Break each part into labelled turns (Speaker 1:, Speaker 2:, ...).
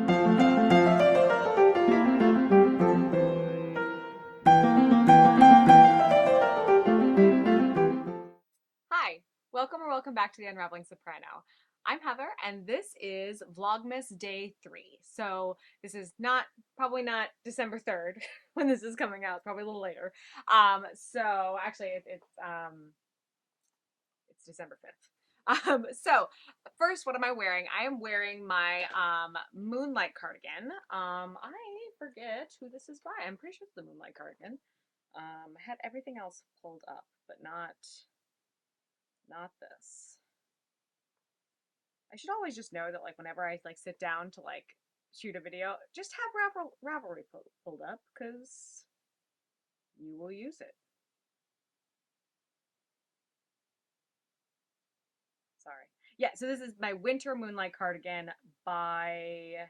Speaker 1: Hi, welcome or welcome back to the Unraveling Soprano. I'm Heather, and this is Vlogmas Day 3. So this is probably not December 3rd when this is coming out, probably a little later. So actually it's December 5th. So first, what am I wearing? I am wearing my Moonlight cardigan. I forget who this is by. I'm pretty sure it's the Moonlight cardigan. I had everything else pulled up, but not this. I should always just know that like whenever I like sit down to like shoot a video, just have Ravelry pulled up because you will use it. Sorry. Yeah, so this is my winter moonlight cardigan by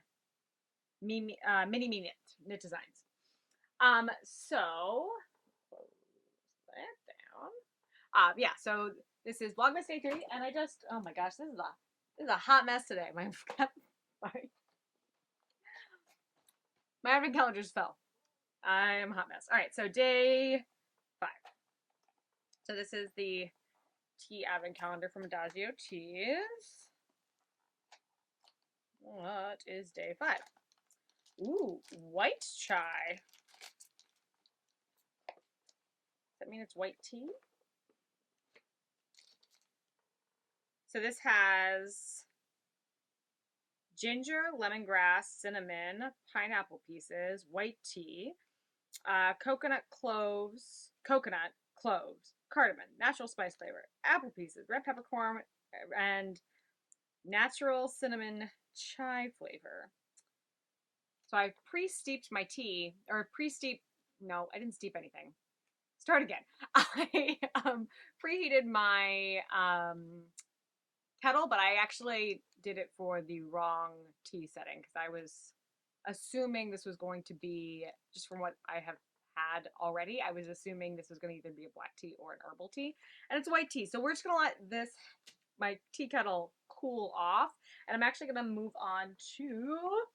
Speaker 1: Mini Me Knit Designs. So close that down. Yeah, so this is Vlogmas Day 3, and I just oh my gosh, this is a hot mess today. My advent calendar just fell. I am a hot mess. All right, so day 5. So this is the tea advent calendar from Adagio Teas. What is day 5? Ooh, white chai. Does that mean it's white tea? So this has ginger, lemongrass, cinnamon, pineapple pieces, white tea, coconut, cloves, cardamom, natural spice flavor, apple pieces, red peppercorn, and natural cinnamon chai flavor. So I pre-steeped my tea, or no, I didn't steep anything. Start again. I preheated my kettle, but I actually did it for the wrong tea setting because I was assuming this was going to be, just from what I have had already, I was assuming this was going to either be a black tea or an herbal tea, and it's white tea. So we're just going to let my tea kettle cool off, and I'm actually going to move on to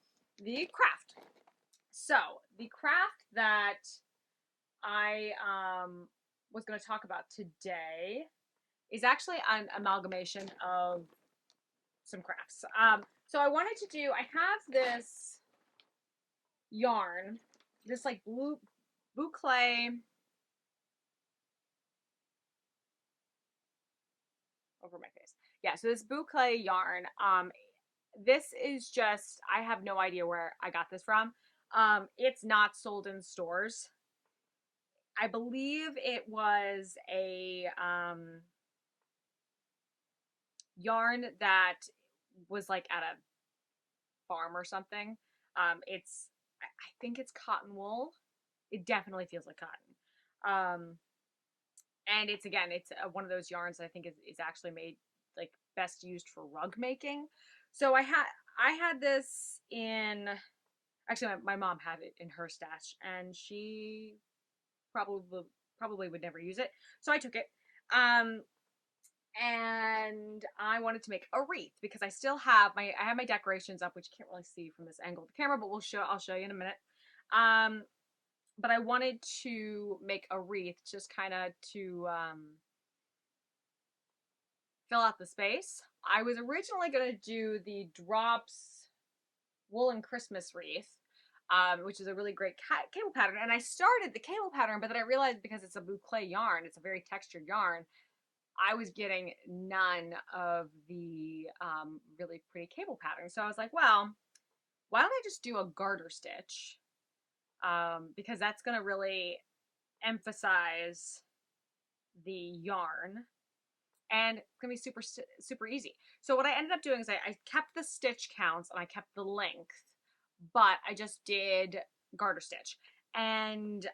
Speaker 1: the craft. So the craft that I was going to talk about today is actually an amalgamation of some crafts. So I wanted to do, I have this yarn, this like boucle over my face. Yeah, so this boucle yarn, this is just, I have no idea where I got this from. It's not sold in stores. I believe it was a yarn that was like at a farm or something. I think it's cotton wool. It definitely feels like cotton. And it's one of those yarns that I think is actually made like best used for rug making. So I had this in, actually my mom had it in her stash, and she probably would never use it. So I took it. And I wanted to make a wreath because I still have my decorations up, which you can't really see from this angle of the camera, but I'll show you in a minute. But I wanted to make a wreath just kind of to fill out the space. I was originally going to do the Drops Woolen Christmas wreath, which is a really great cable pattern. And I started the cable pattern, but then I realized because it's a boucle yarn, it's a very textured yarn, I was getting none of the really pretty cable patterns. So I was like, well, why don't I just do a garter stitch? Because that's going to really emphasize the yarn, and it's going to be super easy. So what I ended up doing is I kept the stitch counts and I kept the length, but I just did garter stitch. And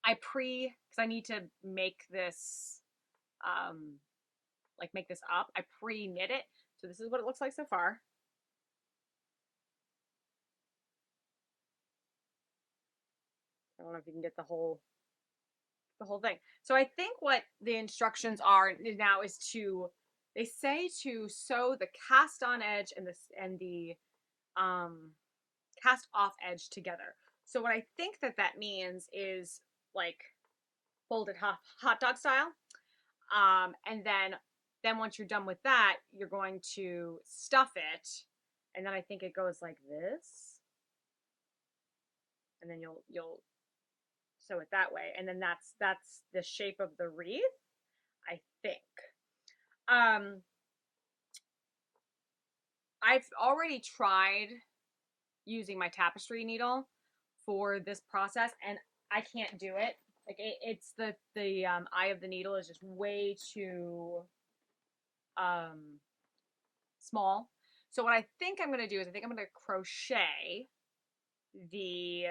Speaker 1: because I need to make this make this up. I pre-knit it. So this is what it looks like so far. I don't know if you can get the whole thing. So I think what the instructions are now is they say to sew the cast on edge and the cast off edge together. So what I think that that means is like folded hot dog style. And then once you're done with that, you're going to stuff it. And then I think it goes like this. And then you'll sew it that way. And then that's the shape of the wreath, I think. I've already tried using my tapestry needle for this process, and I can't do it. Like it's the eye of the needle is just way too small. So what I think I'm gonna do is I think I'm gonna crochet the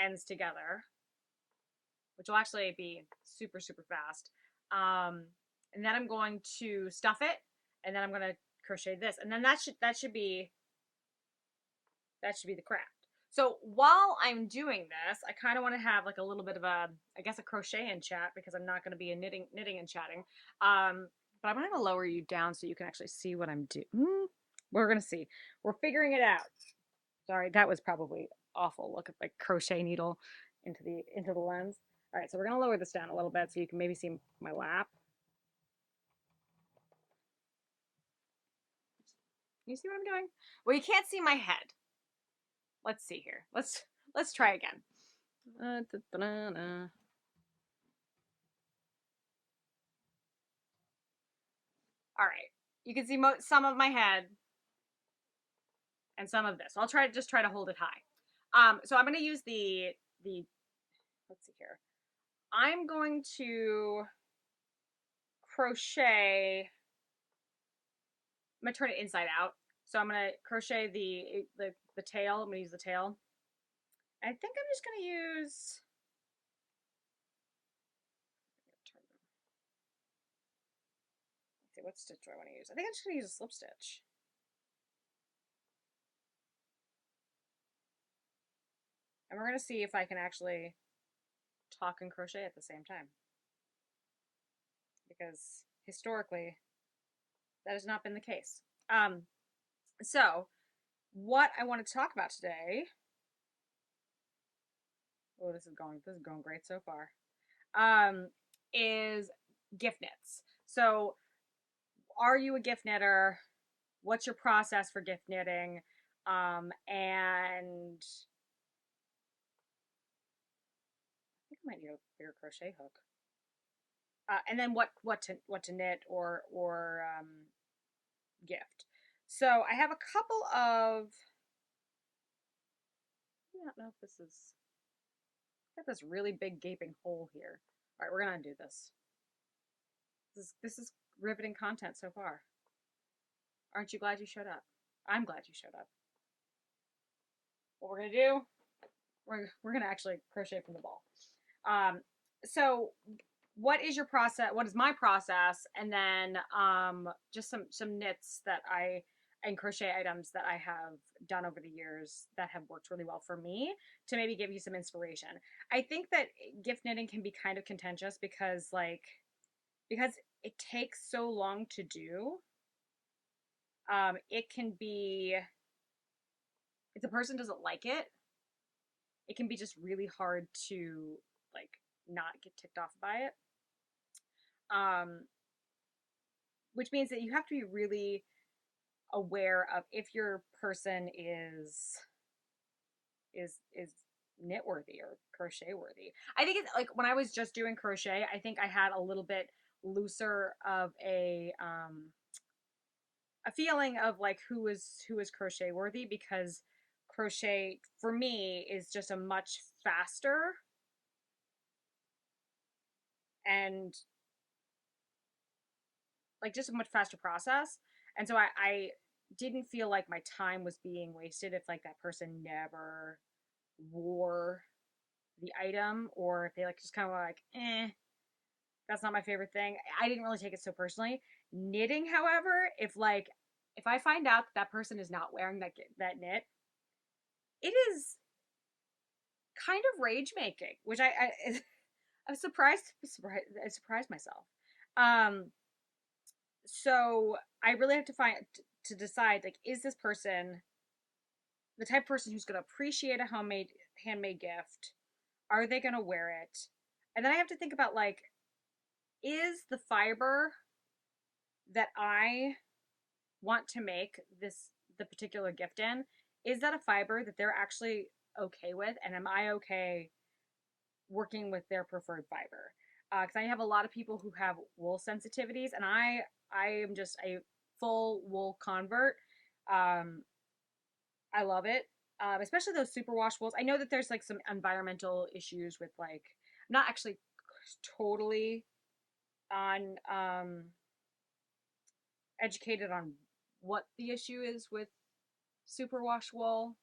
Speaker 1: ends together, which will actually be super, super fast. And then I'm going to stuff it, and then I'm going to crochet this, and then that should be the craft. So while I'm doing this, I kind of want to have like a little bit of a, I guess, a crochet and chat, because I'm not going to be a knitting and chatting. But I'm going to lower you down so you can actually see what I'm doing. We're going to see. We're figuring it out. Sorry, that was probably awful. Look at the crochet needle into the lens. All right, so we're going to lower this down a little bit so you can maybe see my lap. You see what I'm doing? Well, you can't see my head. Let's see here. Let's try again. All right. You can see some of my head and some of this. I'll try to hold it high. So I'm going to use the let's see here. I'm going to crochet. I'm going to turn it inside out. So I'm going to crochet the tail. I'm going to use the tail. I think I'm just going to use, let's see, what stitch do I want to use? I think I'm just going to use a slip stitch. And we're going to see if I can actually talk and crochet at the same time. Because historically, that has not been the case. So what I want to talk about today, oh, this is going great so far, is gift knits. So are you a gift knitter? What's your process for gift knitting? And I think I might need a bigger crochet hook. And then what to knit or gift. So I have a couple of, I don't know if this is, got this really big gaping hole here. All right, we're gonna undo this. This is riveting content so far. Aren't you glad you showed up? I'm glad you showed up. What we're gonna do, we're gonna actually crochet from the ball. So what is your process? What is my process? And then just some knits that and crochet items that I have done over the years that have worked really well for me to maybe give you some inspiration. I think that gift knitting can be kind of contentious because it takes so long to do. It can be, if the person doesn't like it, it can be just really hard to like not get ticked off by it. Which means that you have to be really aware of if your person is knit worthy or crochet worthy. I think it's like when I was just doing crochet, I think I had a little bit looser of a feeling of like who is crochet worthy, because crochet for me is just a much faster and like just a much faster process. And so I didn't feel like my time was being wasted if like that person never wore the item, or if they like just kind of like, that's not my favorite thing. I didn't really take it so personally. Knitting, however, if I find out that person is not wearing that knit, it is kind of rage making, which I'm surprised. I surprised myself. So I really have to to decide, like, is this person the type of person who's going to appreciate a handmade gift? Are they going to wear it? And then I have to think about, like, is the fiber that I want to make the particular gift in, is that a fiber that they're actually okay with, and am I okay working with their preferred fiber? Because I have a lot of people who have wool sensitivities, and I am just a full wool convert. I love it, especially those superwash wools. I know that there's like some environmental issues with, like, I'm not actually totally on educated on what the issue is with superwash wool.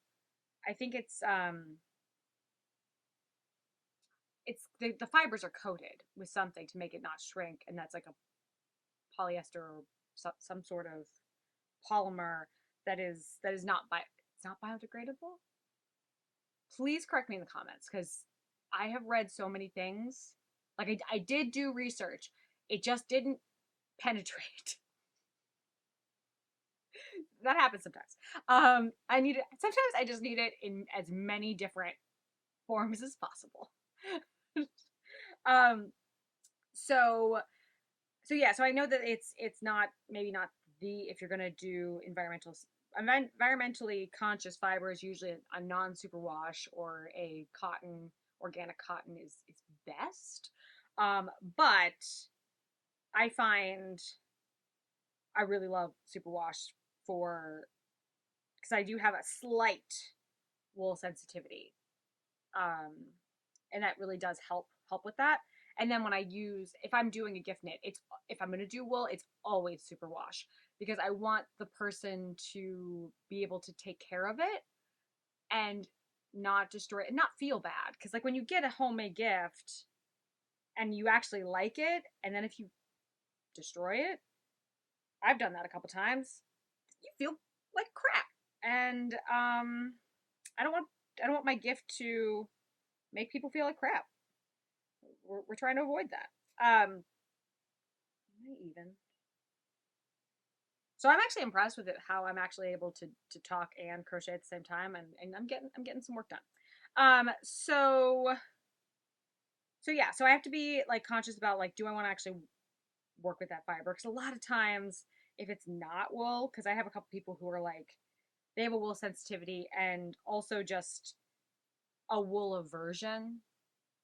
Speaker 1: I think it's the fibers are coated with something to make it not shrink, and that's like a polyester or some sort of polymer that is not it's not biodegradable. Please correct me in the comments, because I have read so many things. Like, I did do research, it just didn't penetrate. That happens sometimes. I need it. Sometimes I just need it in as many different forms as possible. um, so yeah, so I know that it's not, maybe not the, if you're gonna do environmentally conscious fibers, usually a non superwash or a cotton, organic cotton is best. But I find I really love superwash for, because I do have a slight wool sensitivity, um, and that really does help with that. And then when I use, if I'm doing a gift knit, it's, if I'm going to do wool, it's always superwash, because I want the person to be able to take care of it and not destroy it and not feel bad. Because, like, when you get a homemade gift and you actually like it, and then if you destroy it, I've done that a couple times, you feel like crap. And I don't want I don't want my gift to make people feel like crap. We're trying to avoid that. Am I even? So I'm actually impressed with it, how I'm actually able to talk and crochet at the same time, and I'm getting some work done. So yeah, so I have to be, like, conscious about, like, do I want to actually work with that fiber? Because a lot of times, if it's not wool, because I have a couple people who are like, they have a wool sensitivity and also just a wool aversion,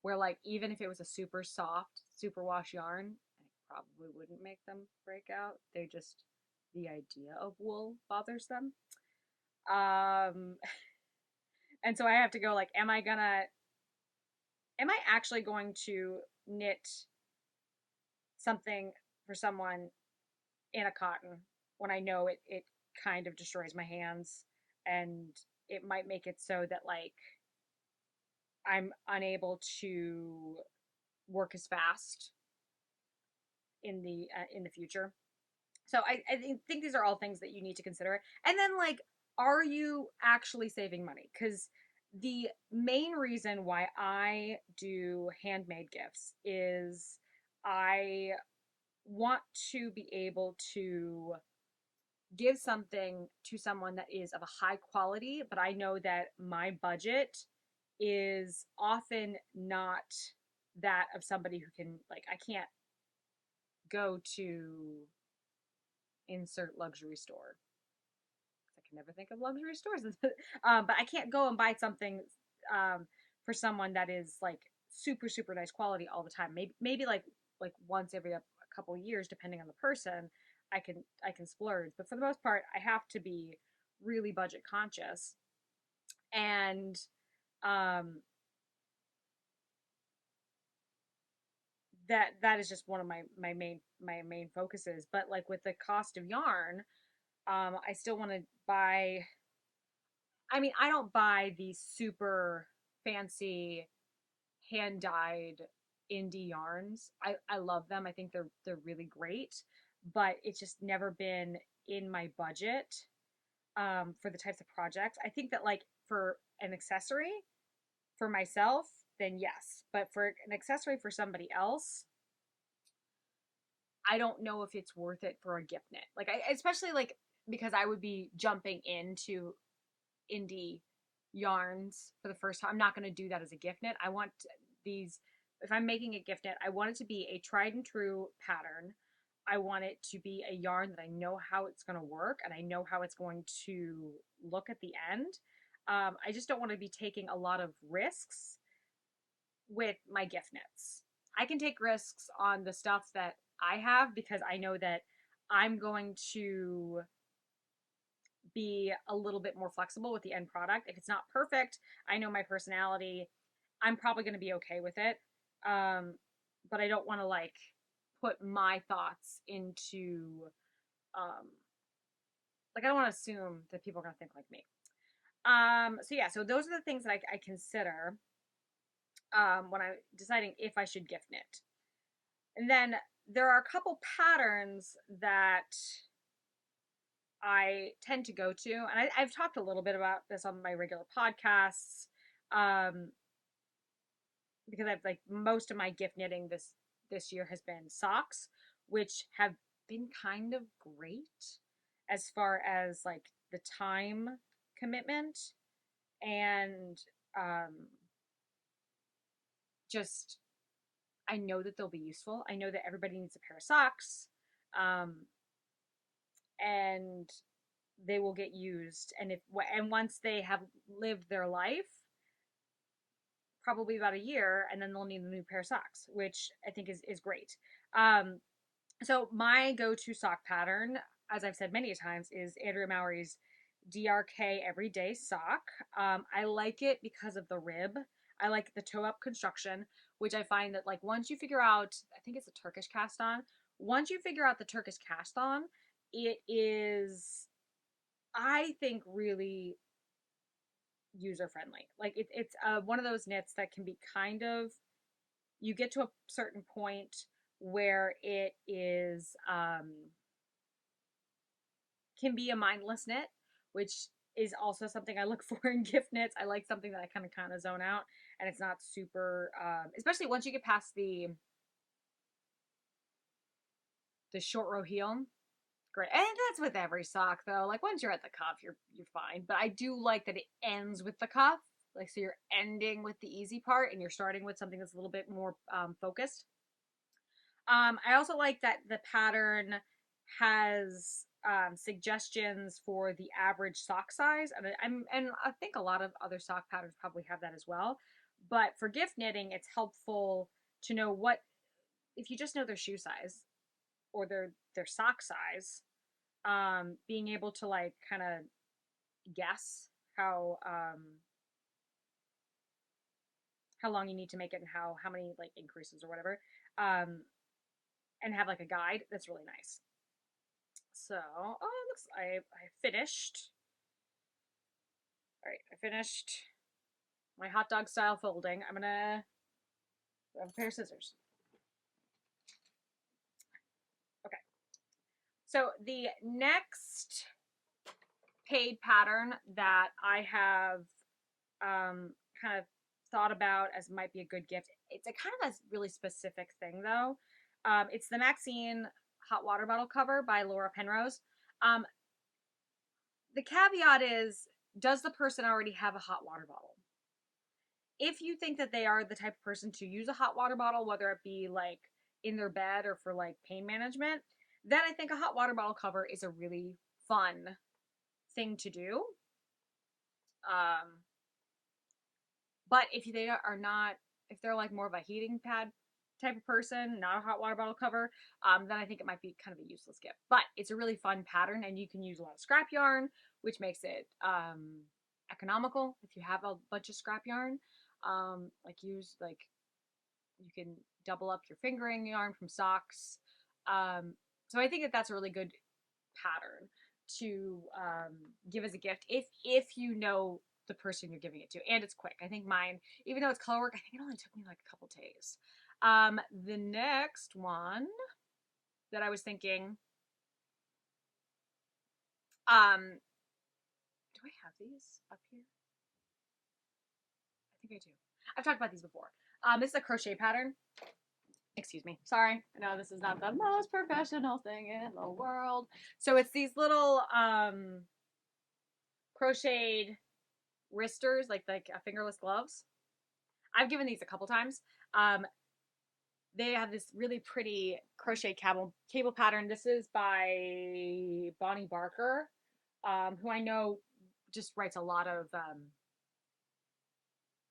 Speaker 1: where, like, even if it was a super soft superwash yarn, I probably wouldn't make them break out. They just, the idea of wool bothers them. Um, and so I have to go, like, am I actually going to knit something for someone in a cotton when I know it kind of destroys my hands, and it might make it so that, like, I'm unable to work as fast in the future. So I think these are all things that you need to consider. And then, like, are you actually saving money? Because the main reason why I do handmade gifts is I want to be able to give something to someone that is of a high quality, but I know that my budget is often not that of somebody who can, like, I can't go to insert luxury store. I can never think of luxury stores. But I can't go and buy something for someone that is, like, super super nice quality all the time. Maybe like once every a couple years, depending on the person, I can splurge. But for the most part, I have to be really budget conscious, and um, that is just one of my main focuses. But, like, with the cost of yarn, I still want to buy. I mean, I don't buy these super fancy hand dyed indie yarns. I love them. I think they're really great, but it's just never been in my budget for the types of projects. I think that, like, for an accessory for myself, then yes, but for an accessory for somebody else, I don't know if it's worth it for a gift knit. Like, especially, like, because I would be jumping into indie yarns for the first time. I'm not going to do that as a gift knit. I want these, if I'm making a gift knit, I want it to be a tried and true pattern. I want it to be a yarn that I know how it's going to work and I know how it's going to look at the end. I just don't want to be taking a lot of risks with my gift knits. I can take risks on the stuff that I have because I know that I'm going to be a little bit more flexible with the end product. If it's not perfect, I know my personality. I'm probably going to be okay with it. But I don't want to like put my thoughts into, like, I don't want to assume that people are going to think like me. So yeah, so those are the things that I consider when I'm deciding if I should gift knit. And then there are a couple patterns that I tend to go to, and I've talked a little bit about this on my regular podcasts, um, because I've like most of my gift knitting this year has been socks, which have been kind of great as far as like the time commitment and just I know that they'll be useful. I know that everybody needs a pair of socks, um, and they will get used. And once they have lived their life, probably about a year, and then they'll need a new pair of socks, which I think is great. So my go-to sock pattern, as I've said many times, is Andrea Mowry's DRK Everyday Sock. I like it because of the rib. I like the toe-up construction, which I find that like once you figure out, I think it's a Turkish cast on. Once you figure out the Turkish cast on, it is, I think, really user friendly. Like it's one of those knits that can be kind of, you get to a certain point where it is can be a mindless knit, which is also something I look for in gift knits. I like something that I kind of zone out, and it's not super, especially once you get past the short row heel. Great, and that's with every sock though. Like once you're at the cuff, you're fine. But I do like that it ends with the cuff. Like so, you're ending with the easy part, and you're starting with something that's a little bit more focused. I also like that the pattern has suggestions for the average sock size, and I think a lot of other sock patterns probably have that as well. But for gift knitting, it's helpful to know what, if you just know their shoe size or their sock size, being able to like kind of guess how long you need to make it and how many like increases or whatever, and have like a guide, that's really nice. So, oh, it looks, I finished. All right, I finished my hot dog style folding. I'm gonna grab a pair of scissors. Okay. So the next paid pattern that I have kind of thought about as might be a good gift. It's a kind of a really specific thing though. It's the Maxine hot water bottle cover by Laura Penrose. Um, the caveat is, does the person already have a hot water bottle? If you think that they are the type of person to use a hot water bottle, whether it be like in their bed or for like pain management, then I think a hot water bottle cover is a really fun thing to do. But if they are not, if they're like more of a heating pad type of person, not a hot water bottle cover, then I think it might be kind of a useless gift. But it's a really fun pattern, and you can use a lot of scrap yarn, which makes it economical. If you have a bunch of scrap yarn, like you can double up your fingering yarn from socks. So I think that that's a really good pattern to give as a gift if you know the person you're giving it to, and it's quick. I think mine, even though it's color work, I think it only took me like a couple days. The next one that I was thinking, do I have these up here? I think I do. I've talked about these before. This is a crochet pattern. Excuse me. Sorry. I know this is not the most professional thing in the world. So it's these little crocheted wristers, like fingerless gloves. I've given these a couple times. Um, they have this really pretty crochet cable pattern. This is by Bonnie Barker, who I know just writes a lot of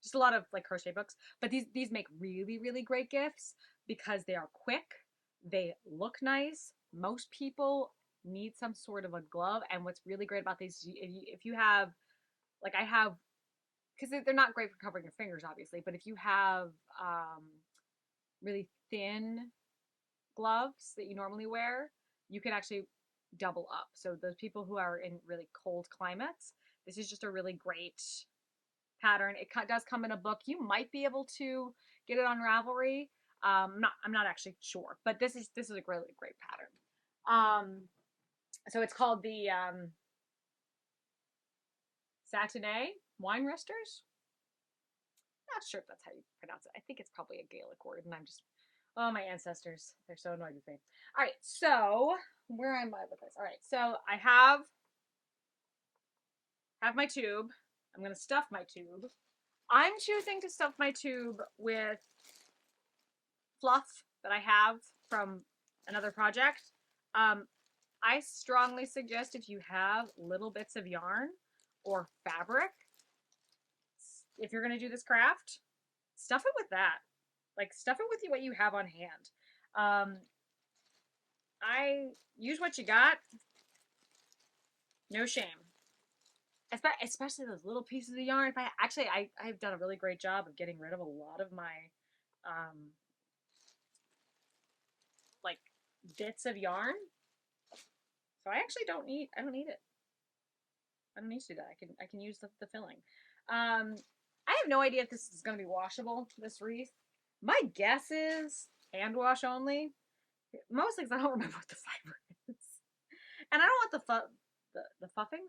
Speaker 1: just a lot of like crochet books. But these make really great gifts because they are quick, they look nice. Most people need some sort of a glove, and what's really great about these, if you have, like I have, because they're not great for covering your fingers, obviously, but if you have really thin gloves that you normally wear, you can actually double up. So those people who are in really cold climates, this is just a really great pattern. It does come in a book. You might be able to get it on Ravelry. I'm not actually sure, but this is a really great pattern. So it's called the Satinay wine resters. Not sure if that's how you pronounce it. I think it's probably a Gaelic word, and I'm just, oh, my ancestors, they're so annoyed with me. All right, so where am I with this? All right, so I have my tube. I'm gonna stuff my tube. I'm choosing to stuff my tube with fluff that I have from another project. I strongly suggest, if you have little bits of yarn or fabric, if you're going to do this craft, stuff it with that. Like, stuff it with what you have on hand. I use what you got. No shame. Especially those little pieces of yarn. If I've done a really great job of getting rid of a lot of my like bits of yarn. So I don't need it. I don't need to do that. I can use the filling. I have no idea if this is going to be washable, this wreath. My guess is hand wash only. Mostly because I don't remember what the fiber is. And I don't want the fuffing,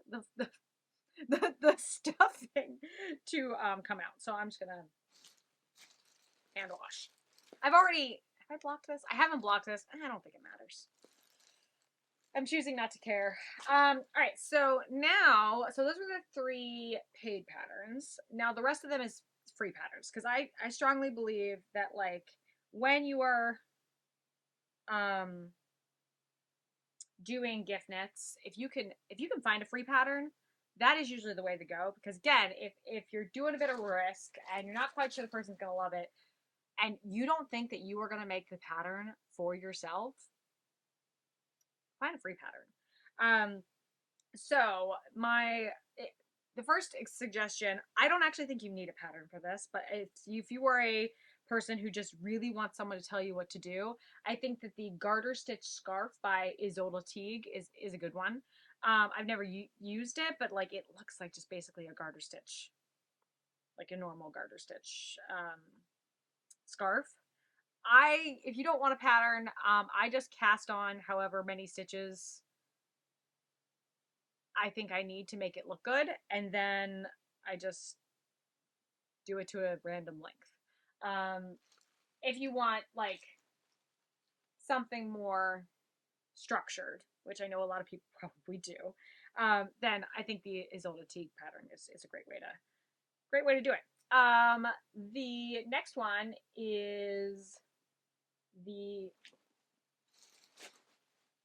Speaker 1: the stuffing to come out. So I'm just going to hand wash. Have I blocked this? I haven't blocked this. I don't think it matters. I'm choosing not to care. All right, so those were the 3 paid patterns. Now the rest of them is free patterns, because I strongly believe that, like, when you are doing gift knits, if you can find a free pattern, that is usually the way to go. Because again, if you're doing a bit of risk and you're not quite sure the person's gonna love it, and you don't think that you are gonna make the pattern for yourself, find a free pattern. So the first suggestion, I don't actually think you need a pattern for this, but if you are a person who just really wants someone to tell you what to do, I think that the garter stitch scarf by Isolde Teague is a good one. I've never used it, but like, it looks like just basically a garter stitch, like a normal garter stitch scarf. If you don't want a pattern, I just cast on however many stitches I think I need to make it look good, and then I just do it to a random length. If you want like something more structured, which I know a lot of people probably do, then I think the Isolde Teague pattern is a great way to do it. The next one is the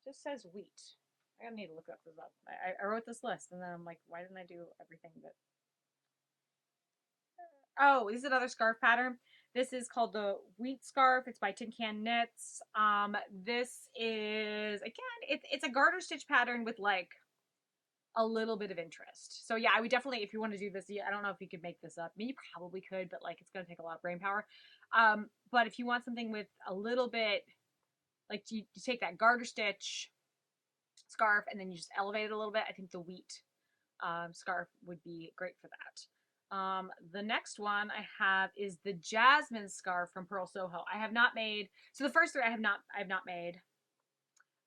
Speaker 1: just says wheat. I gotta need to look this up. I wrote this list, and then I'm like, why didn't I do everything that? Oh, this is another scarf pattern. This is called the Wheat Scarf. It's by Tin Can Knits. This is, again, it's a garter stitch pattern with like a little bit of interest. So yeah, I would definitely, if you want to do this, I don't know if you could make this up. I mean, you probably could, but like, it's going to take a lot of brain power. But if you want something with a little bit, like, you take that garter stitch scarf and then you just elevate it a little bit, I think the wheat scarf would be great for that. The next one I have is the Jasmine scarf from Pearl Soho. I have not made, so the first 3 I have not made.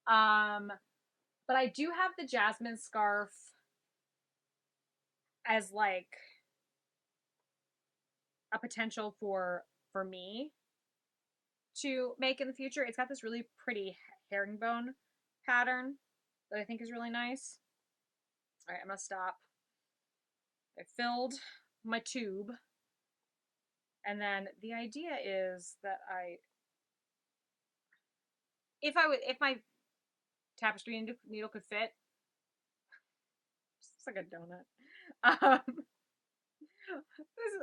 Speaker 1: But I do have the Jasmine scarf as like a potential for me. to make in the future. It's got this really pretty herringbone pattern that I think is really nice. All right, I'm gonna stop. I filled my tube, and then the idea is that if my tapestry needle could fit, it's like a donut. This is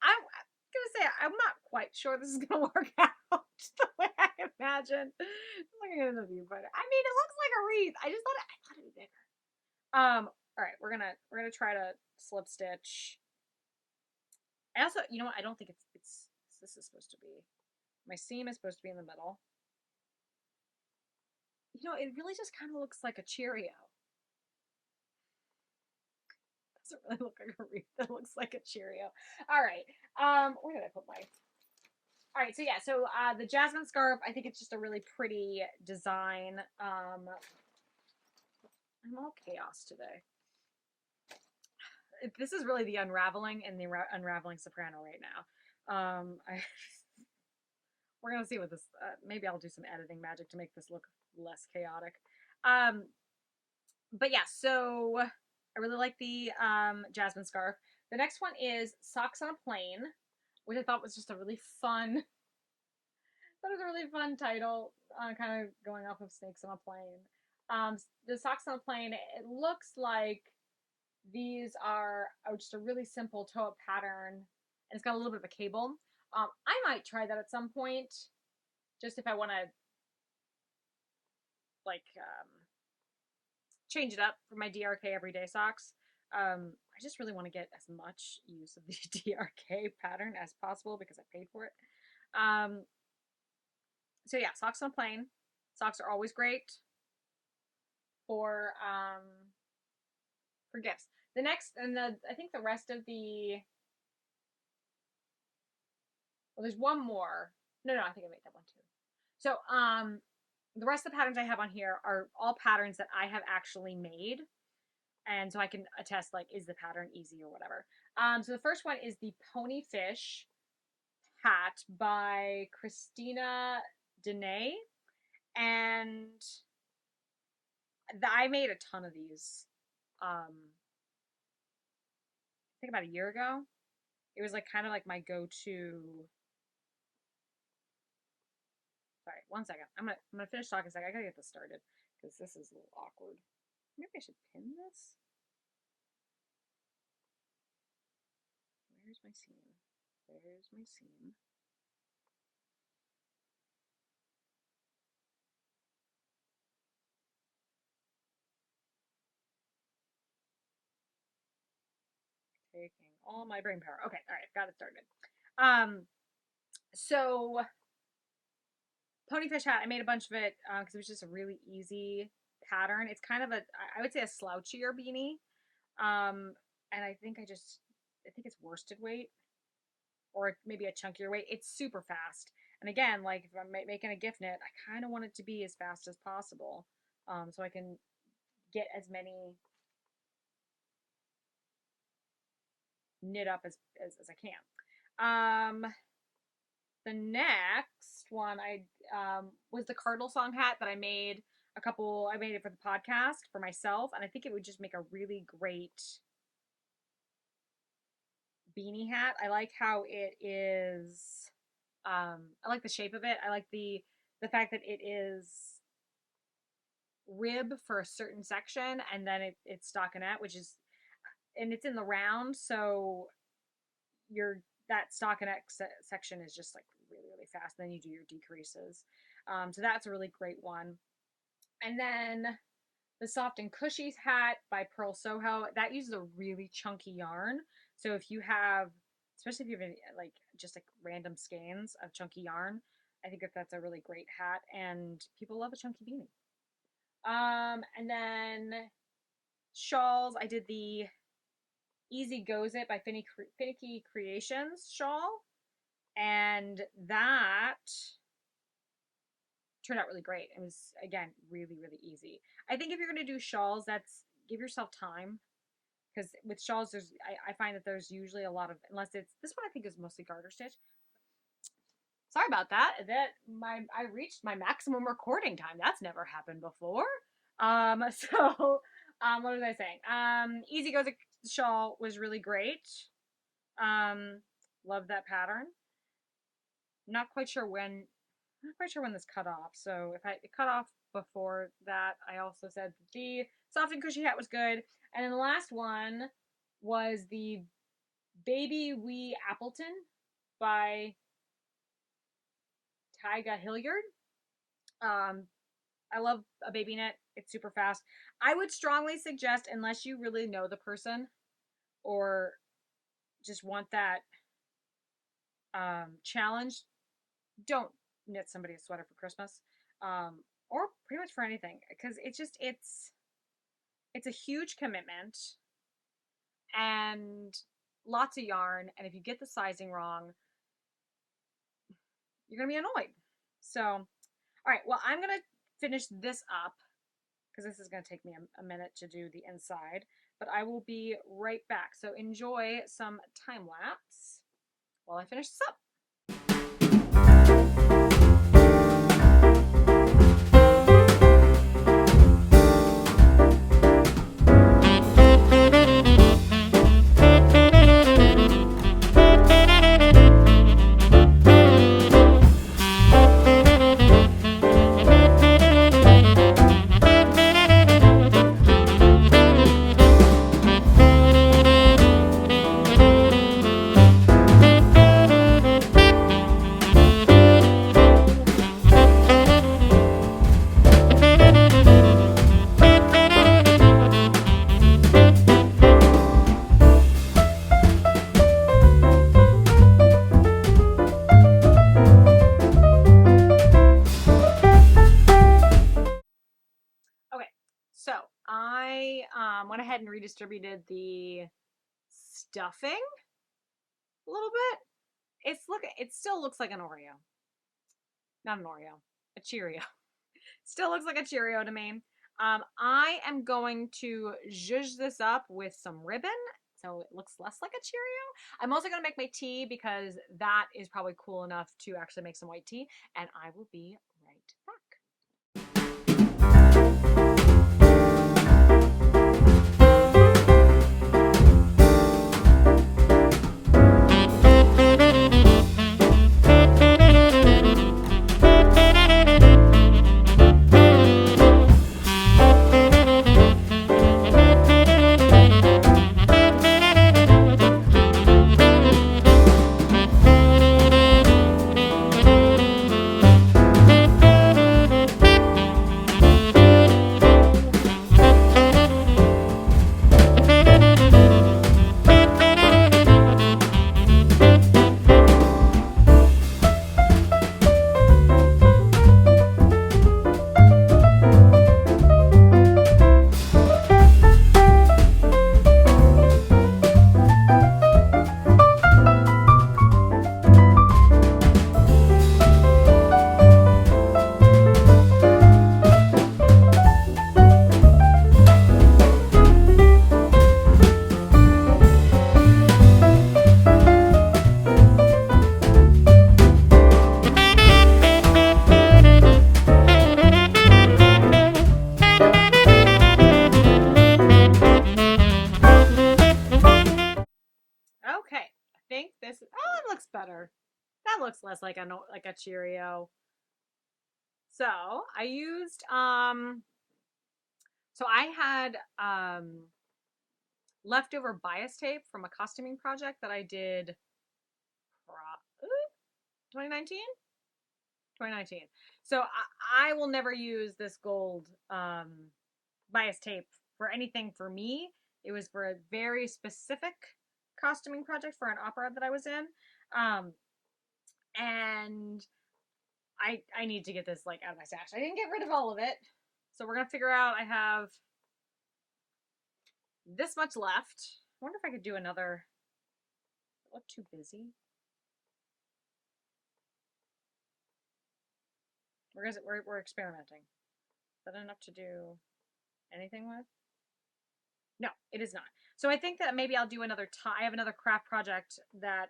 Speaker 1: I'm gonna say I'm not quite sure this is gonna work out the way I imagined. Looking at the viewfinder, I mean, it looks like a wreath. I thought it'd be bigger. All right, we're gonna try to slip stitch. I also, you know what? I don't think it's this is supposed to be. My seam is supposed to be in the middle. You know, it really just kind of looks like a Cheerio. Doesn't really look like a wreath. It looks like a Cheerio. All right. Where did I put my? All right. So yeah. So the jasmine scarf. I think it's just a really pretty design. I'm all chaos today. This is really the unraveling and the unraveling soprano right now. We're gonna see what this. Maybe I'll do some editing magic to make this look less chaotic. But yeah, so I really like the jasmine scarf. The next one is Socks on a Plane, which I thought was just a really fun. That was a really fun title, kind of going off of Snakes on a Plane. The Socks on a Plane. It looks like these are just a really simple toe-up pattern, and it's got a little bit of a cable. I might try that at some point, just if I want to like change it up for my DRK everyday socks. I just really want to get as much use of the DRK pattern as possible because I paid for it. So yeah, socks on plane. Socks are always great for gifts. The next and I think the rest of the there's one more. No, I think I made that one too. So the rest of the patterns I have on here are all patterns that I have actually made. And so I can attest, like, is the pattern easy or whatever. So the first one is the Ponyfish hat by Christina Dene. And I made a ton of these. I think about a year ago. It was like kind of like my go-to. Sorry, one second. I'm gonna finish talking a second. I gotta get this started because this is a little awkward. Maybe I should pin this. Where's my seam? There's my seam. Taking all my brain power. Okay, all right, got it started. So Ponyfish hat, I made a bunch of it because it was just a really easy pattern. It's kind of I would say a slouchier beanie. And I think it's worsted weight or maybe a chunkier weight. It's super fast. And again, like if I'm making a gift knit, I kind of want it to be as fast as possible. So I can get as many knit up as I can. The next one I was the Cardinal Song hat that I made I made it for the podcast for myself, and I think it would just make a really great beanie hat. I like how it is. I like the shape of it. I like the fact that it is rib for a certain section, and then it's stockinette, which is, and it's in the round, so that stockinette section is just like really fast. Then you do your decreases. So that's a really great one. And then the Soft and Cushies hat by Pearl Soho, that uses a really chunky yarn. So if you have, especially if you have like just like random skeins of chunky yarn, I think that's a really great hat, and people love a chunky beanie. And then shawls, I did the Easy Goes It by Finicky Creations shawl, and that turned out really great. It was, again, really easy. I think if you're going to do shawls, give yourself time, because with shawls, I find that there's usually a lot of, unless it's, this one I think is mostly garter stitch. Sorry about that. I reached my maximum recording time. That's never happened before. So what was I saying? Easy Goes a Shawl was really great. Um, love that pattern. Not quite sure when. Not quite sure when this cut off. So if it cut off before that, I also said the soft and cushy hat was good. And then the last one was the Baby Wee Appleton by Tyga Hilliard. I love a baby knit. It's super fast. I would strongly suggest, unless you really know the person or just want that challenge, don't knit somebody a sweater for Christmas, or pretty much for anything, because it's a huge commitment and lots of yarn. And if you get the sizing wrong, you're gonna be annoyed. So, all right. Well, I'm gonna finish this up because this is going to take me a minute to do the inside, but I will be right back. So enjoy some time lapse while I finish this up. Okay, so I went ahead and redistributed the stuffing a little bit. It still looks like an Oreo. Not an Oreo, a Cheerio. Still looks like a Cheerio to me. I am going to zhuzh this up with some ribbon so it looks less like a Cheerio. I'm also going to make my tea because that is probably cool enough to actually make some white tea, and I will be right back. Okay, I think this. Oh, it looks better. That looks less like a Cheerio. So I used So I had leftover bias tape from a costuming project that I did 2019. 2019. So I will never use this gold bias tape for anything for me. It was for a very specific costuming project for an opera that I was in. And I need to get this like out of my stash. I didn't get rid of all of it. So we're gonna figure out I have this much left. I wonder if I could do another. Does it look too busy? We're experimenting. Is that enough to do anything with? No, it is not. So I think that maybe I'll do another I have another craft project that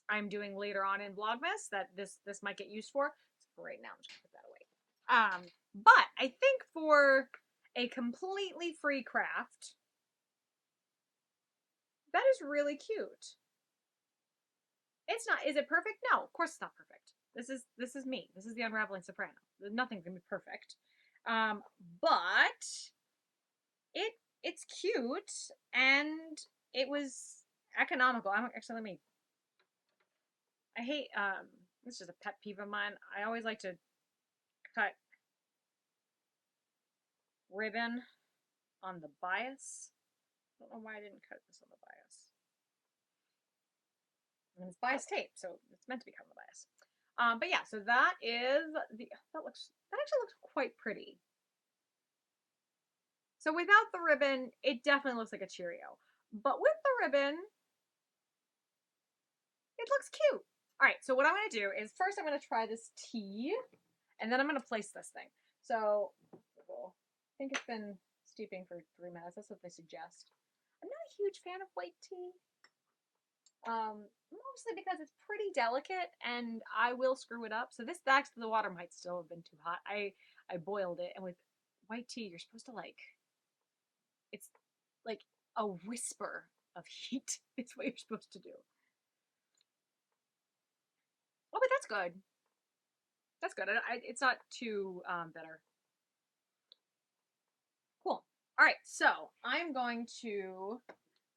Speaker 1: I'm doing later on in Vlogmas that this might get used for. So for right now, I'm just gonna put that away. But I think for a completely free craft, that is really cute. It's not. Is it perfect? No, of course it's not perfect. This is me. This is the Unraveling Soprano. Nothing's gonna be perfect. But it's cute and it was economical. I'm actually let me. I hate this is a pet peeve of mine. I always like to cut ribbon on the bias. I don't know why I didn't cut this on the bias. And it's bias tape, so it's meant to be cut on the bias. But yeah, so that is that actually looks quite pretty. So without the ribbon, it definitely looks like a Cheerio. But with the ribbon, it looks cute. All right, so what I'm going to do is first I'm going to try this tea, and then I'm going to place this thing. So I think it's been steeping for 3 minutes. That's what they suggest. I'm not a huge fan of white tea. Mostly because it's pretty delicate and I will screw it up. So this actually the water might still have been too hot. I boiled it, and with white tea you're supposed to it's like a whisper of heat. It's what you're supposed to do. Oh, but that's good. That's good. It's not too bitter. Cool. All right, so I'm going to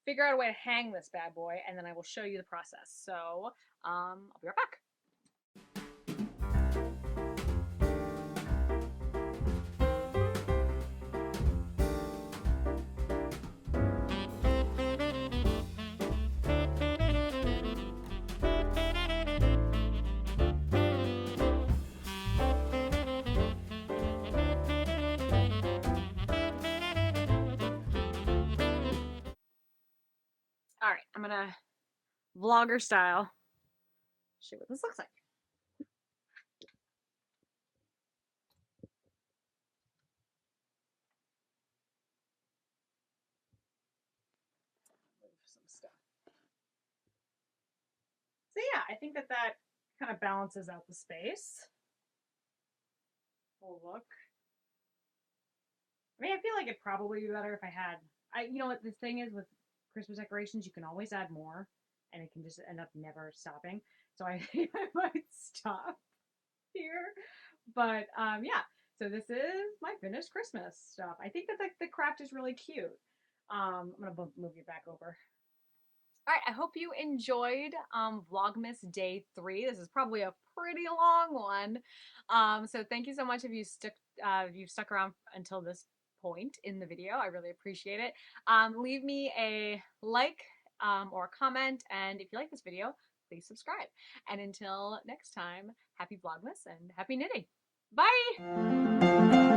Speaker 1: figure out a way to hang this bad boy, and then I will show you the process. So I'll be right back. All right, I'm gonna vlogger style show you what this looks like. Move some stuff. So yeah, I think that kind of balances out the space. Oh, look. I mean, I feel like it'd probably be better if I had. You know what the thing is with Christmas decorations, you can always add more, and it can just end up never stopping. So I think I might stop here. But yeah. So this is my finished Christmas stuff. I think that the craft is really cute. I'm gonna move you back over. All right, I hope you enjoyed Vlogmas Day 3. This is probably a pretty long one. So thank you so much if you've stuck around until this point in the video. I really appreciate it. Leave me a like or a comment, and if you like this video, please subscribe. And until next time, happy Vlogmas and happy knitting. Bye!